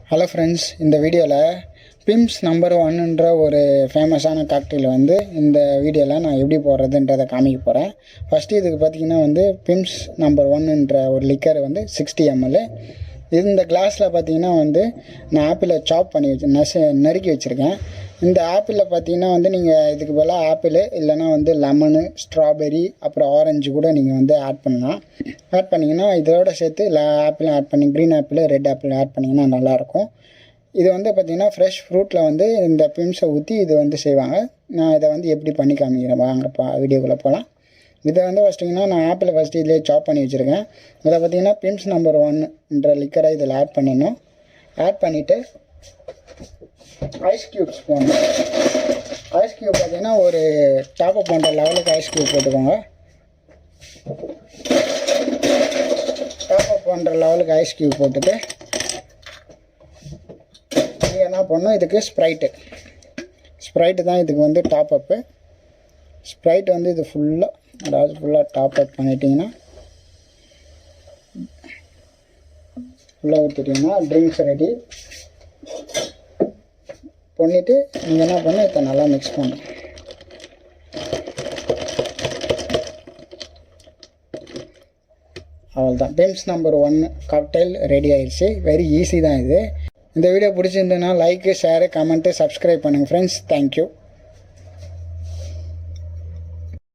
Hello friends, இந்த வீடியோவில் PIMS number 1ன்ற ஒரு ஃபேமஸான காக்டெயில் வந்து இந்த வீடியோவில் நான் எப்படி போடுறதுன்றதை காமிக்க போகிறேன். ஃபஸ்ட்டு இதுக்கு பார்த்திங்கன்னா பிம்ஸ் நம்பர் 1ன்ற ஒரு லிக்கர் 60 ml. இந்த கிளாஸில் பார்த்திங்கன்னா நான் ஆப்பிளை சாப் பண்ணி நறுக்கி வச்சுருக்கேன். இந்த ஆப்பிளில் பார்த்திங்கன்னா நீங்கள் இதுக்கு பதிலாக ஆப்பிள் இல்லைனா லெமனு, ஸ்ட்ராபெரி, அப்புறம் ஆரஞ்சு கூட நீங்கள் ஆட் பண்ணலாம். ஆட் பண்ணிங்கன்னா இதோட சேர்த்து ஆப்பிளும் ஆட் பண்ணி green apple, red apple add பண்ணிங்கன்னா நல்லாயிருக்கும். இது பார்த்திங்கன்னா ஃப்ரெஷ் ஃப்ரூட்டில் இந்த பிம்ஸை ஊற்றி இது செய்வாங்க. நான் இதை எப்படி பண்ணி காமிக்கிறேன், வாங்கப்பா வீடியோக்குள்ளே போகலாம். இதை ஃபஸ்ட்டிங்கன்னா நான் ஆப்பிளை ஃபஸ்ட்டு இதிலே சாப் பண்ணி வச்சுருக்கேன். இதில் பார்த்திங்கன்னா பிம்ஸ் நம்பர் 1ன்ற லிக்கரை இதில் ஆட் பண்ணிடணும். ஆட் பண்ணிவிட்டு ஐஸ் க்யூப்ஸ் போடணும். ஐஸ் க்யூப் பார்த்திங்கன்னா ஒரு டாப்அப் பண்ணுற லெவலுக்கு ஐஸ் க்யூப் போட்டுக்கோங்க. டாப்அப் பண்ணுற லெவலுக்கு ஐஸ் க்யூப் போட்டுட்டு நீங்கள் என்ன பண்ணணும், இதுக்கு ஸ்ப்ரைட்டு தான் இதுக்கு டாப்அப்பு. ஸ்ப்ரைட் இது ஃபுல்லாக டாப்அப் பண்ணிட்டீங்கன்னா ஃபுல்லாக ஊற்றிட்டிங்கன்னா ட்ரிங்க்ஸ் ரெடி பண்ணிவிட்டு நீங்கள் என்ன பண்ணணும், இதை நல்லா மிக்ஸ் பண்ணணும். அவ்வளோதான், பிம்ஸ் நம்பர் 1 காக்டெயில் ரெடி ஆயிடுச்சு. வெரி ஈஸி தான் இது. இந்த வீடியோ பிடிச்சிருந்ததுன்னா லைக்கு, ஷேரு, கமெண்ட்டு, சப்ஸ்கிரைப் பண்ணுங்கள் ஃப்ரெண்ட்ஸ். தேங்க்யூ.